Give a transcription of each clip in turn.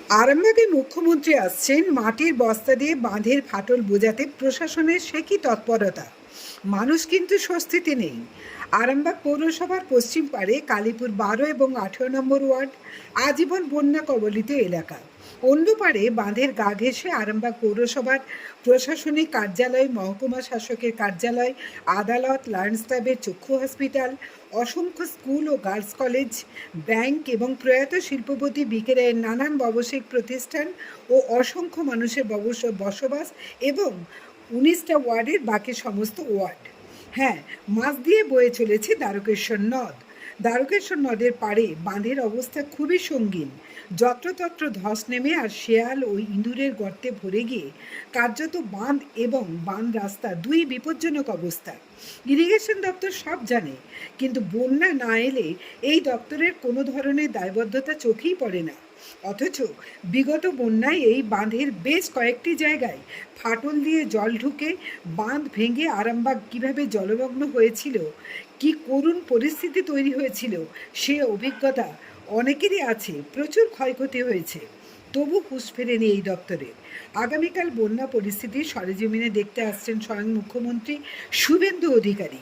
আরামবাগে মুখ্যমন্ত্রী আসছেন, মাটির বস্তা দিয়ে বাঁধের ফাটল বোঝাতে প্রশাসনের সে কি তৎপরতা। মানুষ কিন্তু স্বস্তিতে নেই। আরামবাগ পৌরসভার পশ্চিম পাড়ে কালীপুর 12 এবং 18 নম্বর ওয়ার্ড আজীবন বন্যা কবলিত এলাকা। অন্য পাড়ে বাঁধের গা ঘেঁষে আরামবাগ পৌরসভার প্রশাসনিক কার্যালয়, মহকুমা শাসকের কার্যালয়, আদালত, লায়ন্স ক্লাবের চক্ষু হসপিটাল, অসংখ্য স্কুল ও গার্লস কলেজ, ব্যাংক এবং প্রয়াত শিল্পপতি বিকে রায়ের নানান ব্যবসায়িক প্রতিষ্ঠান ও অসংখ্য মানুষের বসবাস এবং 19টা ওয়ার্ডের বাকি সমস্ত ওয়ার্ড। হ্যাঁ, মাছ দিয়ে বয়ে চলেছে দ্বারকেশ্বর নদ। দ্বারকেশ্বর নদের পাড়ে বাঁধের অবস্থা খুবই সঙ্গীন। যত্রতত্র ধস নেমে আর শেয়াল ও ইঁদুরের গর্তে ভরে গিয়ে কার্যত বাঁধ এবং বাঁধ রাস্তা দুই বিপজ্জনক অবস্থা। ইরিগেশন দপ্তর সব জানে, কিন্তু বন্যা না এলে এই দপ্তরের কোনো ধরনের দায়বদ্ধতা চোখেই পড়ে না। অথচ বিগত বন্যায় এই বাঁধের বেশ কয়েকটি জায়গায় ফাটল দিয়ে জল ঢুকে বাঁধ ভেঙে আরামবাগ কীভাবে জলমগ্ন হয়েছিল, কি করুণ পরিস্থিতি তৈরি হয়েছিল, সে অভিজ্ঞতা অনেকেরই আছে। প্রচুর ক্ষয়ক্ষতি হয়েছে, তবু হুঁশ ফেরেনি এই দপ্তরের। আগামীকাল বন্যা পরিস্থিতি সরেজমিনে দেখতে আসছেন স্বয়ং মুখ্যমন্ত্রী শুভেন্দু অধিকারী।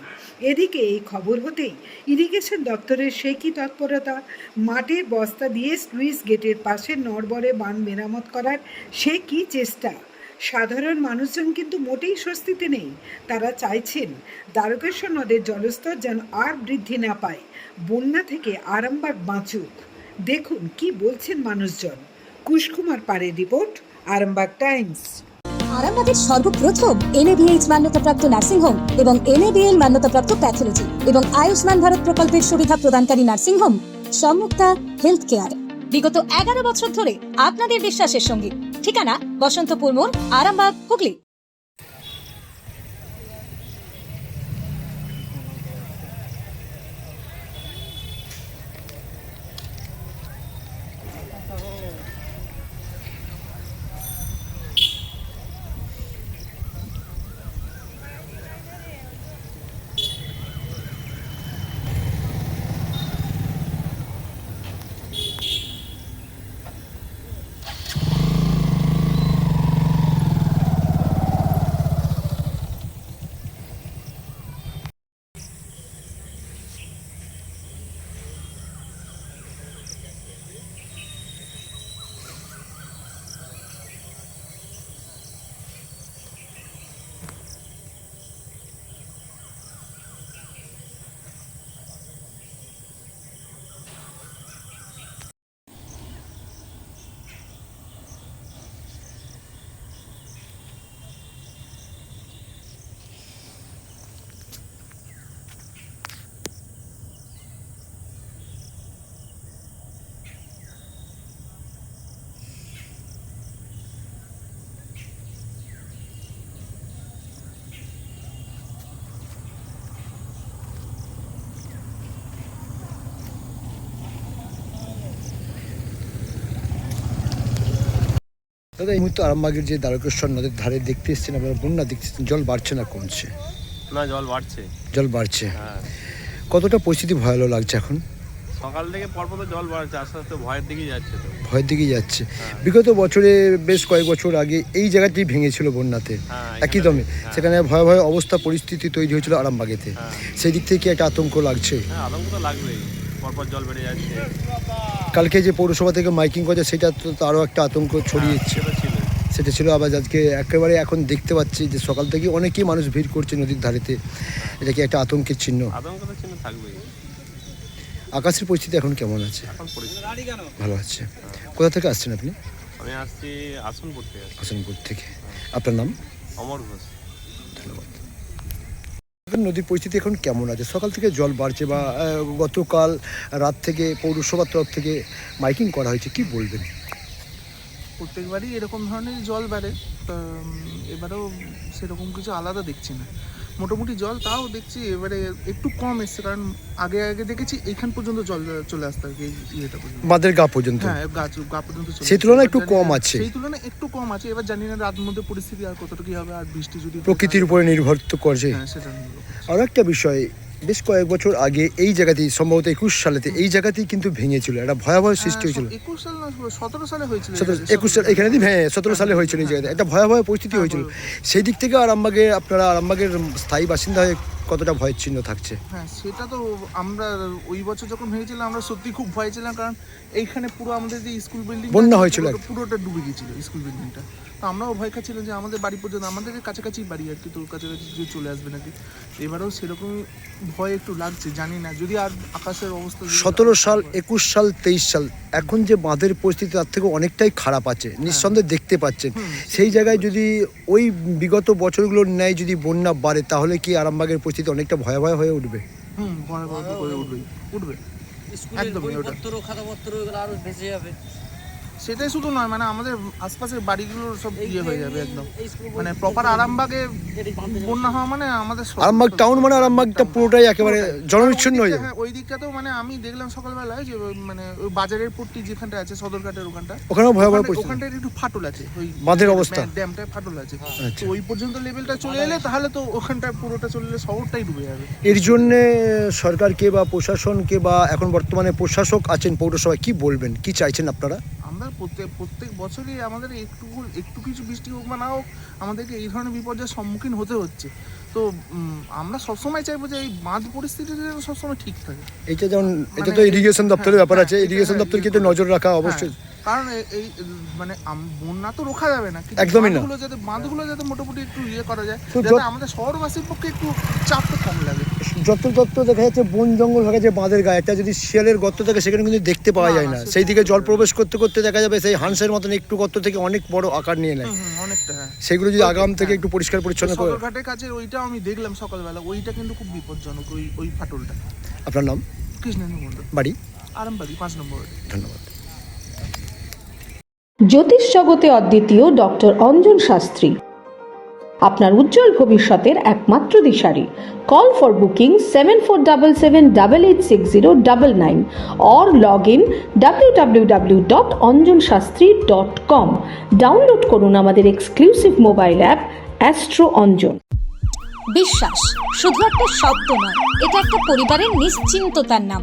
এদিকে এই খবর হতেই ইরিগেশন দপ্তরের সে কি তৎপরতা। মাটির বস্তা দিয়ে স্লুইস গেটের পাশে নড়বড়ে বাঁধ মেরামত করার সে কি চেষ্টা। সাধারণ মানুষজন কিন্তু মোটেই স্বস্তিতে নেই। তারা চাইছেন দ্বারকেশ্বর নদের জলস্তর যেন আর বৃদ্ধি না পায়, বন্যা থেকে আরামবাগ বাঁচুক। দেখুন কি বলছেন মানুষজন। কুশকুমার পাড়ের রিপোর্ট, আরামবাগ টাইমস। আরামবাগের সর্বপ্রথম NABH মান্যতাপ্রাপ্ত নার্সিং হোম এবং NABL মান্যতাপ্রাপ্ত প্যাথোলজি এবং আয়ুষ্মান ভারত প্রকল্পের সুবিধা প্রদানকারী নার্সিং হোম সম্মুক্তা হেলথ কেয়ার বিগত 11 বছর ধরে আপনাদের বিশ্বাসের সঙ্গী। ঠিকানা বসন্তপুর মোড়, আরামবাগ, হুগলি। দাদা, এই মুহূর্তে আরামবাগের যে দ্বারকেশ্বর নদের ধারে দেখতে এসছেন আপনারা, বন্যা দেখতেছেন, জল বাড়ছে না কমছে? না, জল বাড়ছে। জল বাড়ছে। হ্যাঁ, কতটা পরিস্থিতি ভয়াবহ লাগছে এখন? সকাল থেকে পরপর তো জল বাড়ছে, আস্তে আস্তে ভয়ের দিকেই যাচ্ছে। তো ভয়ের দিকেই যাচ্ছে। বিগত বছরে বেশ কয়েক বছর আগে এই জায়গাতেই ভেঙেছিল বন্যাতে, একই দমে। সেখানে ভয়াবহ অবস্থা পরিস্থিতি তৈরি হয়েছিল আরামবাগেতে। সেই দিক থেকে কি একটা আতঙ্ক লাগছে? হ্যাঁ, আতঙ্ক তো লাগবেই, পরপর জল বেড়ে যাচ্ছে। কালকে যে পৌরসভা থেকে মাইকিং করছে সেটা তো আরও একটা আতঙ্ক ছড়িয়েছে। সেটা ছিল। আবার আজকে একেবারে এখন দেখতে পাচ্ছি যে সকাল থেকে অনেকেই মানুষ ভিড় করছে নদীর ধারেতে। এটা কি একটা আতঙ্কের চিহ্ন? আতঙ্কের চিহ্ন থাকবেই। আকাশের পরিস্থিতি এখন কেমন আছে? এখন পরিস্থিতি ভালো আছে। কোথা থেকে আসছেন আপনি? আমি আসছি আসনপুর থেকে। হাসানপুর থেকে। আপনার নাম? অমর ঘোষ। ধন্যবাদ। নদীর পরিস্থিতি এখন কেমন আছে? সকাল থেকে জল বাড়ছে বা গতকাল রাত থেকে পৌরসভার তরফ থেকে মাইকিং করা হয়েছে, কি বলবেন? প্রত্যেকবারই এরকম ধরনের জল বাড়ে, এবারেও সেরকম কিছু আলাদা দেখছি না। মোটামুটি জল তাও দেখছি এবারে একটু কম এসছে, কারণ আগে দেখেছি এইখান পর্যন্ত জল চলে আসতে আর কি, ইয়েটা পর্যন্ত, বাঁধের গা পর্যন্ত। হ্যাঁ, গা পর্যন্ত চলে। সেই তুলনায় একটু কম আছে। সেই তুলনায় একটু কম আছে। এবার জানি না রাত মধ্যে পরিস্থিতি আর কতটুকু হবে, আর বৃষ্টি যদি প্রকৃতির উপরে নির্ভর তো করছে। হ্যাঁ, সেটা নির্ভর করছে। আর একটা বিষয়, বেশ কয়েক বছর আগে এই জায়গাতেই সম্ভবত 21 সালেতে এই জায়গাতেই কিন্তু ভেঙেছিল, একটা ভয়াবহ সৃষ্টি হয়েছিল। 21 সাল না 17 সালে হয়েছিল। 21 সাল এখানে 17 সালে হয়েছিল এই জায়গাতে, একটা ভয়াবহ পরিস্থিতি হয়েছিল। সেই দিক থেকে আরামবাগের স্থায়ী বাসিন্দা হয়ে কতটা ভয়ের চিহ্ন থাকছে? হ্যাঁ, সেটা তো আমরা ওই বছর যখন হয়েছিলাম আমরা সত্যি খুব ভয় ছিলাম, কারণ এইখানে পুরো আমাদের যে স্কুল বিল্ডিং বন্যা হয়েছিল পুরোটা ডুবে গিয়েছিল স্কুল বিল্ডিংটা। তো আমরাও ভয় খাচ্ছিলাম যে আমাদের বাড়ি পর্যন্ত, আমাদের কাছাকাছি বাড়ি আর কি, তো কাছাকাছি যে চলে আসবে নাকি। এবারেও সেরকম ভয় একটু লাগছে, জানি না যদি আর আকাশের অবস্থা 17 সাল 21 সাল 23 সাল এখন যে বাঁধের পরিস্থিতি তার থেকে অনেকটাই খারাপ আছে নিঃসন্দেহে দেখতে পাচ্ছেন। সেই জায়গায় যদি ওই বিগত বছরগুলোর ন্যায় যদি বন্যা বাড়ে তাহলে কি আরামবাগের পরিস্থিতি অনেকটা ভয়াবহ হয়ে উঠবে? ভয়াবহ করে উঠবে একদমই। ওটা খাতাপত্র এগুলো আরো বেঁচে যাবে। সেটাই শুধু নয়, মানে আমাদের আশপাশের বাড়িগুলো সব হয়ে যাবে একদম, মানে প্রপার আরামবাগে বন্যা হওয়া মানে আমাদের আরামবাগ টাউন মানে আরামবাগটা পুরোটাই একেবারে জনবিচ্ছিন্ন হয়ে যাবে। হ্যাঁ, ওই দিকটাতেও মানে আমি দেখলাম সকালবেলায় যে মানে ওই বাজারের পট্টি যেখানটা আছে সদরঘাটের ওখানটা, ওখানেও ভয়াবহ পরিস্থিতি, ওখানটা একটু ফাটল আছে, ওই বাঁধের অবস্থা ড্যামটায় ফাটল আছে। আচ্ছা। তো ওই পর্যন্ত লেভেলটা চলে এলে তাহলে তো ওখানটা পুরোটা চলে এলে শহরটাই ডুবে যাবে। এর জন্যে সরকারকে বা প্রশাসনকে বা এখন বর্তমানে প্রশাসক আছেন পৌরসভায় কি বলবেন, কি চাইছেন আপনারা? আমরা প্রত্যেক বছরই আমাদের একটু কিছু বৃষ্টি হোক বা না হোক আমাদেরকে এই ধরনের বিপর্যয়ের সম্মুখীন হতে হচ্ছে। তো আমরা সবসময় চাইবো যে এই বাঁধ পরিস্থিতিটা যেন সবসময় ঠিক থাকে। এটা যেমন এটা তো ইরিগেশন দপ্তরের ব্যাপার আছে, ইরিগেশন দপ্তর কিন্তু নজর রাখা অবশ্যই, কারণ এই মানে বন্যা তো রোখা যাবে না, একদমই না। বাঁধগুলো যাতে মোটামুটি একটু করা যায়, তো যাতে আমাদের শহরবাসীর পক্ষে একটু চাপটা কম লাগে। যত্র দেখা যাচ্ছে বন জঙ্গল হয়ে গেছে বাঁধের গায়ে, একটা যদি শিয়ালের গর্ত থাকে সেখানে কিন্তু দেখতে পাওয়া যায় না, সেই দিকে জল প্রবেশ করতে করতে দেখা যাবে সেই হাঁসের মতন একটু গর্ত থেকে অনেক বড় আকার নিয়ে নেয়। অনেকটা, হ্যাঁ। সেগুলো যদি আগাম থেকে একটু পরিষ্কার পরিচ্ছন্ন করে। সদরঘাটের কাছে ওইটা আমি দেখলাম সকালবেলা, ওইটা কিন্তু খুব বিপজ্জনক, ওই ফাটলটা। আপনার নাম? কৃষ্ণেন্দু মণ্ডল, বাড়ি? আরামবাগী 5 নম্বর। ধন্যবাদ। জ্যোতিষ জগতে অদ্বিতীয় ডক্টর অঞ্জন শাস্ত্রী, আপনার উজ্জ্বল ভবিষ্যতের একমাত্র দিশারি। Call for booking 7477886099 or log in www.anjanshastri.com। Download করুন আমাদের exclusive mobile app astro Anjan. বিশ্বাস শুধু একটা শব্দ নয়, এটা একটা পরিবারের নিশ্চিন্ততার নাম।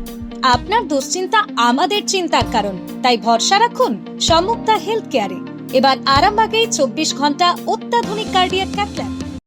আপনার দুশ্চিন্তা আমাদের চিন্তার কারণ, তাই ভরসা রাখুন সম্মুক্তা হেলথ কেয়ারে। এবার আরামবাগে 24 ঘন্টা অত্যাধুনিক কার্ডিয়াক ক্যাথল্যাব।